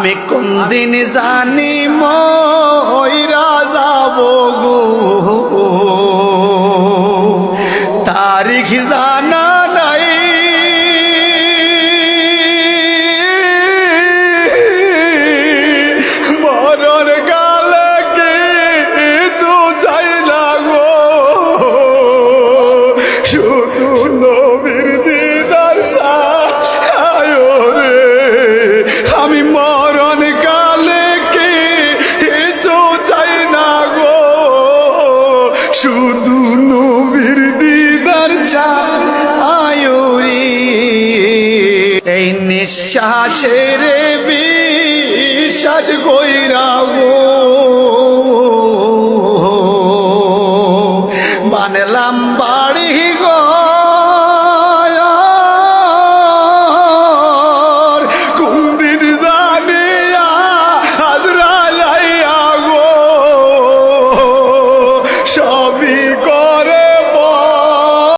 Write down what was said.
আমি কোন দিন জানি মইরা যাব গো, তারিখ জানা নাই। মরণ কালে কিছু চাই না গো, শুধু নবীর দিদার চাই রে। আমি মরণ কালে কিছু চাই না গো, শুধু নবীর দিদার চাই রে। এই নিঃশ্বাসের বিশ্বাস কইরা গো,